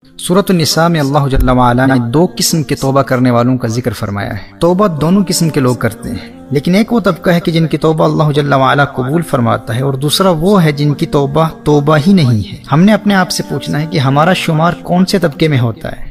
سورۃ النساء میں اللہ جل وعلا نے دو قسم کے توبہ کرنے والوں کا ذکر فرمایا ہے۔ توبہ دونوں قسم کے لوگ کرتے ہیں، لیکن ایک وہ طبقہ ہے کہ جن کی توبہ اللہ جل وعلا قبول فرماتا ہے، اور دوسرا وہ ہے جن کی توبہ ہی نہیں ہے۔ ہم نے اپنے آپ سے پوچھنا ہے کہ ہمارا شمار کون سے طبقے میں ہوتا ہے۔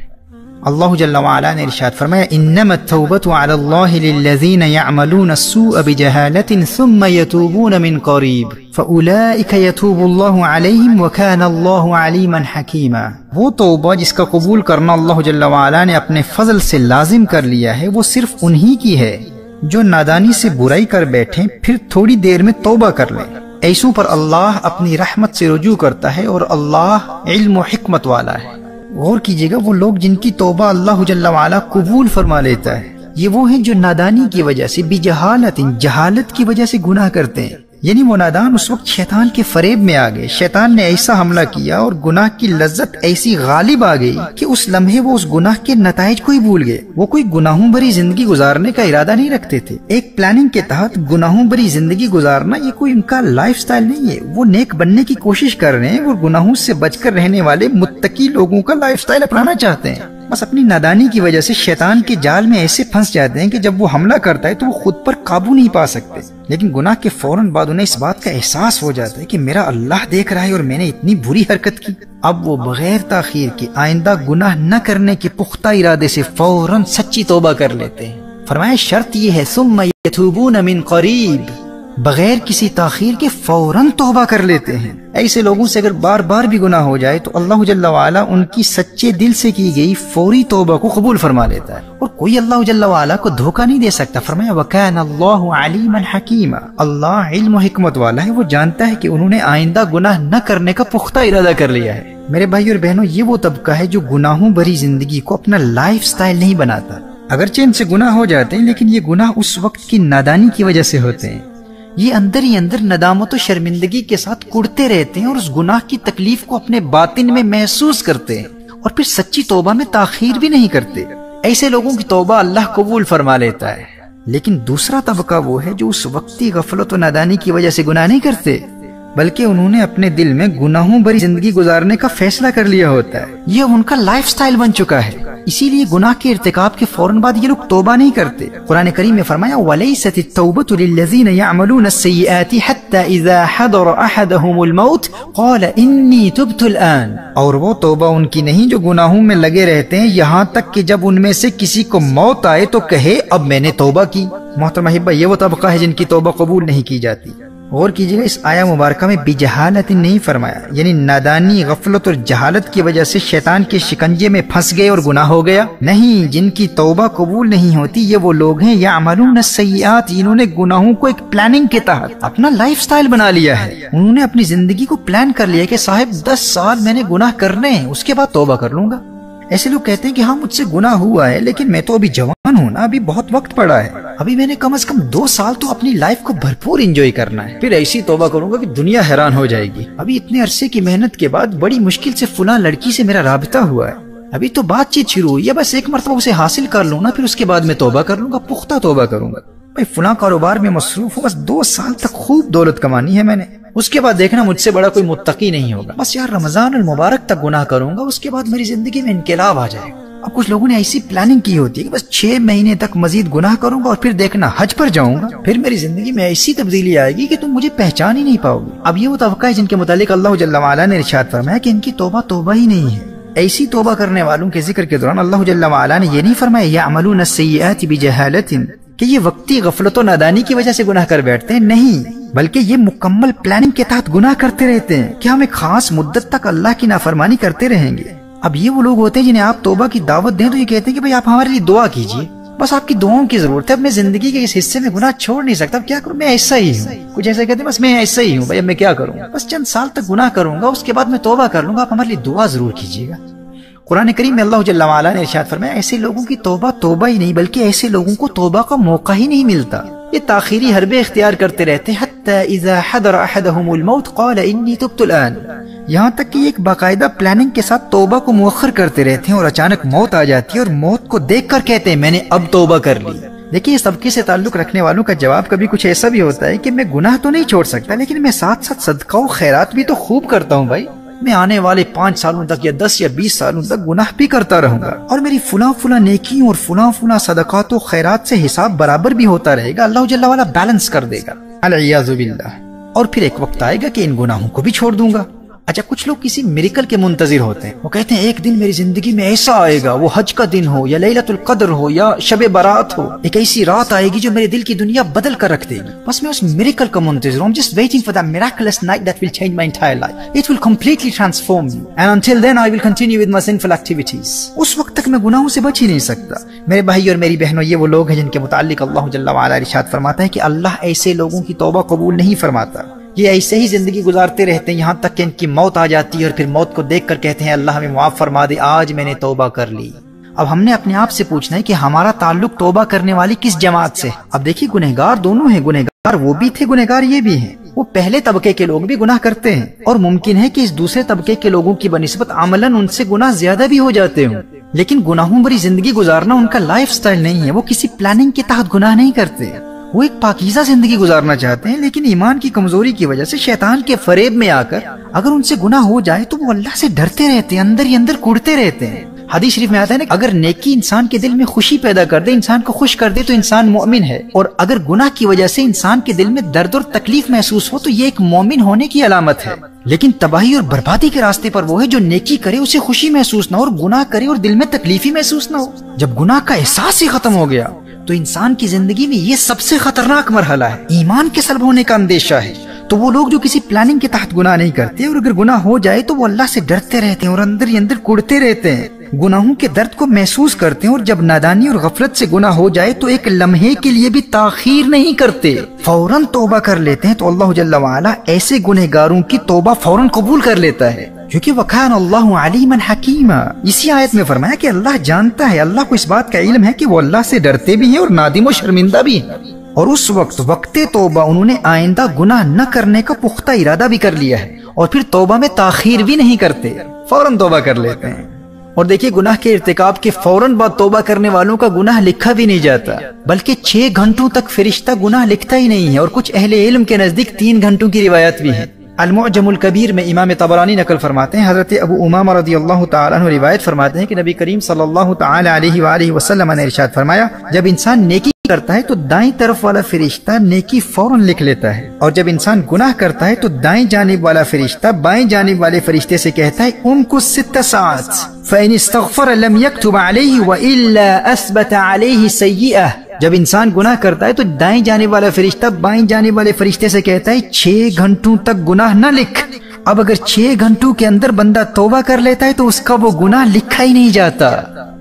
اللہ جل وعلا نے ارشاد فرمایا انما التوبۃ علی اللہ للذین یعملون السوء بجہالۃ ثم یتوبون من قریب فاولئک یتوب اللہ علیہم وکان اللہ علیما حکیما۔ وہ توبہ جس کا قبول کرنا اللہ جل وعلا نے اپنے فضل سے لازم کر لیا ہے، وہ صرف انہی کی ہے جو نادانی سے برائی کر بیٹھیں پھر تھوڑی دیر میں توبہ کر لیں۔ ایسوں پر اللہ اپنی رحمت سے رجوع کرتا ہے، اور اللہ علم و حکمت والا ہے۔ غور کیجئے گا، وہ لوگ جن کی توبہ اللہ جل وعلا قبول فرما لیتا ہے، یہ وہ ہیں جو نادانی کی وجہ سے جہالت کی وجہ سے گناہ کرتے ہیں۔ یعنی وہ نادان اس وقت شیطان کے فریب میں آ گئے، شیطان نے ایسا حملہ کیا اور گناہ کی لذت ایسی غالب آ گئی کہ اس لمحے وہ اس گناہ کے نتائج کو ہی بھول گئے۔ وہ کوئی گناہوں بھری زندگی گزارنے کا ارادہ نہیں رکھتے تھے۔ ایک پلاننگ کے تحت گناہوں بھری زندگی گزارنا یہ کوئی ان کا لائف سٹائل نہیں ہے۔ وہ نیک بننے کی کوشش کر رہے ہیں اور گناہوں سے بچ کر رہنے والے متقی لوگوں کا لائف سٹائل اپنانا چاہتے ہیں۔ بس اپنی نادانی کی وجہ سے شیطان کے جال میں ایسے پھنس جاتے ہیں کہ جب وہ حملہ کرتا ہے تو وہ خود پر قابو نہیں پا سکتے، لیکن گناہ کے فوراً بعد انہیں اس بات کا احساس ہو جاتا ہے کہ میرا اللہ دیکھ رہا ہے اور میں نے اتنی بری حرکت کی۔ اب وہ بغیر تاخیر کے آئندہ گناہ نہ کرنے کے پختہ ارادے سے فوراً سچی توبہ کر لیتے ہیں۔ فرمایا شرط یہ ہے ثم یتوبون من قریب، بغیر کسی تاخیر کے فوراً توبہ کر لیتے ہیں۔ ایسے لوگوں سے اگر بار بار بھی گناہ ہو جائے تو اللہ جل وعلا ان کی سچے دل سے کی گئی فوری توبہ کو قبول فرما لیتا ہے، اور کوئی اللہ جل وعلا کو دھوکہ نہیں دے سکتا۔ فرمایا وَكَانَ اللَّهُ عَلِيمًا حَكِيمًا، اللہ علم و حکمت والا ہے، وہ جانتا ہے کہ انہوں نے آئندہ گناہ نہ کرنے کا پختہ ارادہ کر لیا ہے۔ میرے بھائی اور بہنوں، یہ وہ طبقہ ہے جو گناہوں بھری زندگی کو اپنا لائف سٹائل نہیں بناتا۔ اگرچہ ان سے گناہ ہو جاتے ہیں، لیکن یہ گناہ اس وقت کی نادانی کی وجہ سے ہوتے ہیں۔ یہ اندر ہی اندر ندامت و شرمندگی کے ساتھ کڑتے رہتے ہیں اور اس گناہ کی تکلیف کو اپنے باطن میں محسوس کرتے ہیں، اور پھر سچی توبہ میں تاخیر بھی نہیں کرتے۔ ایسے لوگوں کی توبہ اللہ قبول فرما لیتا ہے۔ لیکن دوسرا طبقہ وہ ہے جو اس وقتی غفلت و نادانی کی وجہ سے گناہ نہیں کرتے، بلکہ انہوں نے اپنے دل میں گناہوں بھری زندگی گزارنے کا فیصلہ کر لیا ہوتا ہے۔ یہ ان کا لائف سٹائل بن چکا ہے، اسی لیے گناہ کے ارتکاب کے فوراً بعد یہ لوگ توبہ نہیں کرتے۔ قرآن کریم میں فرمایا وَلَيْسَتِ التَّوْبَةُ لِلَّذِينَ يَعْمَلُونَ السَّيِّئَاتِ حَتَّى إِذَا حَضَرَ أَحَدَهُمُ الْمَوْتُ قَالَ إِنِّي تُبْتُ الْآنَ، اور وہ توبہ ان کی نہیں جو گناہوں میں لگے رہتے ہیں یہاں تک کہ جب ان میں سے کسی کو موت آئے تو کہے اب میں نے توبہ کی۔ محترم احبہ، یہ وہ طبقہ ہے جن کی توبہ قبول نہیں کی جاتی۔ غور کیجیے گا، اس آیہ مبارکہ میں بجہالت نہیں فرمایا، یعنی نادانی، غفلت اور جہالت کی وجہ سے شیطان کے شکنجے میں پھنس گئے اور گناہ ہو گیا۔ نہیں، جن کی توبہ قبول نہیں ہوتی یہ وہ لوگ ہیں یعملون السیئات، جنہوں نے گناہوں کو ایک پلاننگ کے تحت اپنا لائف سٹائل بنا لیا ہے۔ انہوں نے اپنی زندگی کو پلان کر لیا کہ صاحب 10 سال میں نے گناہ کرنے ہیں، اس کے بعد توبہ کر لوں گا۔ ایسے لوگ کہتے ہیں کہ ہاں مجھ سے گناہ ہوا ہے، لیکن میں تو ابھی جوان ہوں نا، ابھی بہت وقت پڑا ہے، ابھی میں نے کم از کم 2 سال تو اپنی لائف کو بھرپور انجوائے کرنا ہے، پھر ایسی توبہ کروں گا کہ دنیا حیران ہو جائے گی۔ ابھی اتنے عرصے کی محنت کے بعد بڑی مشکل سے فلاں لڑکی سے میرا رابطہ ہوا ہے، ابھی تو بات چیت شروع ہوئی ہے، بس ایک مرتبہ اسے حاصل کر لوں نا، پھر اس کے بعد میں توبہ کر لوں گا، پختہ توبہ کروں گا۔ بھائی فلاں کاروبار میں مصروف ہوں، بس 2 سال تک خوب دولت کمانی ہے میں نے، اس کے بعد دیکھنا مجھ سے بڑا کوئی متقی نہیں ہوگا، بس یار رمضان المبارک تک گناہ کروں گا، اس کے بعد میری زندگی میں انقلاب آ جائے گا۔ اب کچھ لوگوں نے ایسی پلاننگ کی ہوتی ہے کہ بس 6 مہینے تک مزید گناہ کروں گا اور پھر دیکھنا حج پر جاؤں گا، پھر میری زندگی میں ایسی تبدیلی آئے گی کہ تم مجھے پہچان ہی نہیں پاؤ گے۔ اب یہ وہ طبقہ ہے جن کے متعلق اللہ جل وعلا نے ارشاد فرمایا کہ ان کی توبہ ہی نہیں ہے۔ ایسی توبہ کرنے والوں کے ذکر کے دوران اللہ جل وعلا نے یہ نہیں فرمایا یعملون السیئات بجہالۃ کہ یہ وقتی غفلت و نادانی کی وجہ سے گناہ کر بیٹھتے ہیں، نہیں، بلکہ یہ مکمل پلاننگ کے تحت گناہ کرتے رہتے ہیں کہ ہم ایک خاص مدت تک اللہ کی نافرمانی کرتے رہیں گے۔ اب یہ وہ لوگ ہوتے ہیں جنہیں آپ توبہ کی دعوت دیں تو یہ کہتے ہیں کہ بھئی آپ ہمارے لیے دعا کیجئے، بس آپ کی دعاؤں کی ضرورت ہے، اب میں زندگی کے اس حصے میں گناہ چھوڑ نہیں سکتا، اب کیا کروں، میں ایسا ہی ہوں۔ کچھ ایسے کہتے ہیں بس میں ایسا ہی ہوں بھائی، اب میں کیا کروں، بس چند سال تک گناہ کروں گا، اس کے بعد میں توبہ کر لوں گا، آپ ہمارے لیے دعا ضرور کیجئے گا۔ قرآن کریم میں اللہ جل وعلا نے ارشاد فرمایا ایسے لوگوں کی توبہ ہی نہیں بلکہ ایسے لوگوں کو توبہ کا موقع ہی نہیں ملتا، یہ تاخیری حربے اختیار کرتے رہتے ہیں، حتی اذا حضر احدهم الموت قال انی تبت الان، یہاں تک کہ ایک باقاعدہ پلاننگ کے ساتھ توبہ کو مؤخر کرتے رہتے ہیں، اور اچانک موت آ جاتی ہے اور موت کو دیکھ کر کہتے ہیں میں نے اب توبہ کر لی۔ دیکھیے اس طبقے سے تعلق رکھنے والوں کا جواب کبھی کچھ ایسا بھی ہوتا ہے کہ میں گناہ تو نہیں چھوڑ سکتا، لیکن میں ساتھ ساتھ صدقہ و خیرات بھی تو خوب کرتا ہوں بھائی، میں آنے والے 5 سالوں تک یا 10 یا 20 سالوں تک گناہ بھی کرتا رہوں گا، اور میری فلاں نیکیوں اور فلاں صدقات و خیرات سے حساب برابر بھی ہوتا رہے گا، اللہ جل وعلا بیلنس کر دے گا، العیاذ باللہ۔ اور پھر ایک وقت آئے گا کہ ان گناہوں کو بھی چھوڑ دوں گا۔ اچھا، کچھ لوگ کسی میریکل کے منتظر ہوتے ہیں، وہ کہتے ہیں ایک دن میری زندگی میں ایسا آئے گا، وہ حج کا دن ہو یا لیلۃ القدر ہو یا شب برات ہو، ایک ایسی رات آئے گی جو میرے دل کی دنیا بدل کر رکھ دے گی، بس میں اس میریکل کا منتظر ہوں، just waiting for that miraculous night that will change my entire life, it will completely transform me, and until then I will continue with my sinful activities۔ اس وقت تک میں گناہوں سے بچ ہی نہیں سکتا۔ میرے بھائی اور میری بہنوں، یہ وہ لوگ ہیں جن کے متعلق اللہ جل وعلا ارشاد فرماتا ہے کہ اللہ ایسے لوگوں کی توبہ قبول نہیں فرماتا، یہ ایسے ہی زندگی گزارتے رہتے ہیں یہاں تک کہ ان کی موت آ جاتی ہے، اور پھر موت کو دیکھ کر کہتے ہیں اللہ ہمیں معاف فرما دے، آج میں نے توبہ کر لی۔ اب ہم نے اپنے آپ سے پوچھنا ہے کہ ہمارا تعلق توبہ کرنے والی کس جماعت سے؟ اب دیکھیے، گنہگار دونوں ہیں، گنہگار وہ بھی تھے، گنہگار یہ بھی ہیں۔ وہ پہلے طبقے کے لوگ بھی گناہ کرتے ہیں، اور ممکن ہے کہ اس دوسرے طبقے کے لوگوں کی بنسبت عملاً ان سے گناہ زیادہ بھی ہو جاتے ہوں، لیکن گناہوں بھری زندگی گزارنا ان کا لائف سٹائل نہیں ہے، وہ کسی پلاننگ کے تحت گناہ نہیں کرتے، وہ ایک پاکیزہ زندگی گزارنا چاہتے ہیں، لیکن ایمان کی کمزوری کی وجہ سے شیطان کے فریب میں آ کر اگر ان سے گناہ ہو جائے تو وہ اللہ سے ڈرتے رہتے ہیں، اندر ہی اندر کوڑتے رہتے ہیں۔ حدیث شریف میں آتا ہے نا، اگر نیکی انسان کے دل میں خوشی پیدا کر دے، انسان کو خوش کر دے تو انسان مومن ہے، اور اگر گناہ کی وجہ سے انسان کے دل میں درد اور تکلیف محسوس ہو تو یہ ایک مومن ہونے کی علامت ہے۔ لیکن تباہی اور بربادی کے راستے پر وہ ہے جو نیکی کرے اسے خوشی محسوس نہ ہو، اور گناہ کرے اور دل میں تکلیف ہی محسوس نہ ہو۔ جب گناہ کا احساس ہی ختم ہو گیا تو انسان کی زندگی میں یہ سب سے خطرناک مرحلہ ہے، ایمان کے سلب ہونے کا اندیشہ ہے۔ تو وہ لوگ جو کسی پلاننگ کے تحت گناہ نہیں کرتے، اور اگر گناہ ہو جائے تو وہ اللہ سے ڈرتے رہتے ہیں اور اندر ہی اندر کڑتے رہتے ہیں، گناہوں کے درد کو محسوس کرتے ہیں، اور جب نادانی اور غفلت سے گناہ ہو جائے تو ایک لمحے کے لیے بھی تاخیر نہیں کرتے، فوراً توبہ کر لیتے ہیں۔ تو اللہ جل وعلا ایسے گنہگاروں کی توبہ فوراً قبول کر لیتا ہے، کیونکہ وَكَانَ اللَّهُ عَلِيمًا حَكِيمًا۔ اسی آیت میں فرمایا کہ اللہ جانتا ہے، اللہ کو اس بات کا علم ہے کہ وہ اللہ سے ڈرتے بھی ہیں اور نادم و شرمندہ بھی ہیں، اور اس وقت توبہ انہوں نے آئندہ گناہ نہ کرنے کا پختہ ارادہ بھی کر لیا ہے، اور پھر توبہ میں تاخیر بھی نہیں کرتے، فوراً توبہ کر لیتے ہیں۔ اور دیکھیے، گناہ کے ارتکاب کے فوراً بعد توبہ کرنے والوں کا گناہ لکھا بھی نہیں جاتا، بلکہ 6 گھنٹوں تک فرشتہ گناہ لکھتا ہی نہیں ہے، اور کچھ اہل علم کے نزدیک 3 گھنٹوں کی روایت بھی ہے۔ المعجم الکبیر میں امام طبرانی نقل فرماتے ہیں، حضرت ابو امامہ رضی اللہ تعالیٰ عنہ روایت فرماتے ہیں کہ نبی کریم صلی اللہ تعالیٰ علیہ وآلہ وسلم نے ارشاد فرمایا، جب انسان نیکی کرتا ہے تو دائیں طرف والا فرشتہ نیکی فوراً لکھ لیتا ہے، اور جب انسان گناہ کرتا ہے تو دائیں جانب والا فرشتہ بائیں جانب والے فرشتے سے کہتا ہے امکث 6 ساعات فإن استغفر لم يكتب عليه وإلا أثبت عليه سيئة۔ جب انسان گناہ کرتا ہے تو دائیں جانب والا فرشتہ بائیں جانب والے فرشتے سے کہتا ہے 6 گھنٹوں تک گناہ نہ لکھ۔ اب اگر 6 گھنٹوں کے اندر بندہ توبہ کر لیتا ہے تو اس کا وہ گناہ لکھا ہی نہیں جاتا،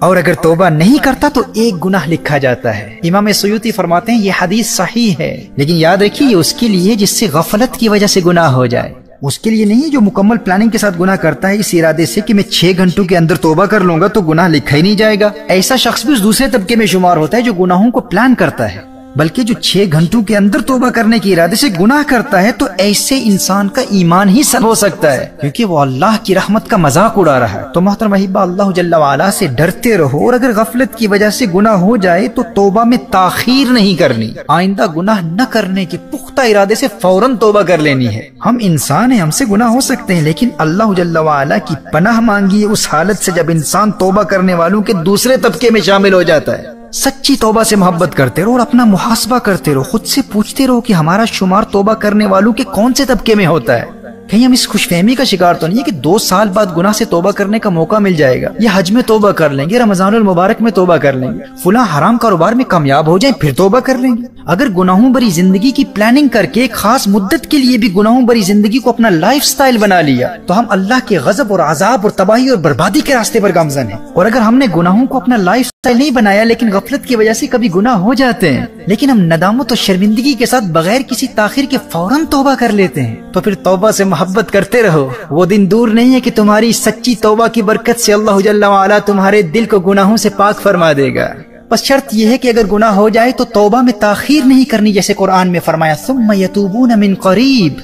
اور اگر توبہ نہیں کرتا تو 1 گناہ لکھا جاتا ہے۔ امام سیوطی فرماتے ہیں یہ حدیث صحیح ہے، لیکن یاد رکھیے اس کے لیے جس سے غفلت کی وجہ سے گناہ ہو جائے، اس کے لیے نہیں جو مکمل پلاننگ کے ساتھ گناہ کرتا ہے اس ارادے سے کہ میں 6 گھنٹوں کے اندر توبہ کر لوں گا تو گناہ لکھا ہی نہیں جائے گا۔ ایسا شخص بھی اس دوسرے طبقے میں شمار ہوتا ہے جو گناہوں کو پلان کرتا ہے، بلکہ جو 6 گھنٹوں کے اندر توبہ کرنے کے ارادے سے گناہ کرتا ہے تو ایسے انسان کا ایمان ہی سلب ہو سکتا ہے، کیونکہ وہ اللہ کی رحمت کا مذاق اڑا رہا ہے۔ تو محترم احبہ، اللہ جل وعلا سے ڈرتے رہو، اور اگر غفلت کی وجہ سے گناہ ہو جائے تو توبہ میں تاخیر نہیں کرنی، آئندہ گناہ نہ کرنے کے پختہ ارادے سے فوراً توبہ کر لینی ہے۔ ہم انسان ہیں، ہم سے گناہ ہو سکتے ہیں، لیکن اللہ جل وعلا کی پناہ مانگیے اس حالت سے جب انسان توبہ کرنے والوں کے دوسرے طبقے میں شامل ہو جاتا ہے۔ سچی توبہ سے محبت کرتے رہو اور اپنا محاسبہ کرتے رہو، خود سے پوچھتے رہو کہ ہمارا شمار توبہ کرنے والوں کے کون سے طبقے میں ہوتا ہے۔ کہیں ہم اس خوش فہمی کا شکار تو نہیں ہے کہ 2 سال بعد گناہ سے توبہ کرنے کا موقع مل جائے گا، یا حج میں توبہ کر لیں گے، رمضان المبارک میں توبہ کر لیں گے، فلاں حرام کاروبار میں کامیاب ہو جائیں پھر توبہ کر لیں گے۔ اگر گناہوں بری زندگی کی پلاننگ کر کے ایک خاص مدت کے لیے بھی گناہوں بری زندگی کو اپنا لائف سٹائل بنا لیا تو ہم اللہ کے غضب اور عذاب اور تباہی اور بربادی کے راستے پر گامزن ہیں۔ اور اگر ہم نے گناہوں کو اپنا لائف سٹائل نہیں بنایا لیکن غفلت کی وجہ سے کبھی گناہ ہو جاتے ہیں، لیکن ہم ندامت اور شرمندگی کے ساتھ بغیر کسی تاخیر کے فوراً توبہ کر لیتے ہیں، تو پھر توبہ سے محبت کرتے رہو۔ وہ دن دور نہیں ہے کہ تمہاری سچی توبہ کی برکت سے اللہ جل وعلا تمہارے دل کو گناہوں سے پاک فرما دے گا۔ بس شرط یہ ہے کہ اگر گناہ ہو جائے تو توبہ میں تاخیر نہیں کرنی، جیسے قرآن میں فرمایا ثم یتوبون من قریب،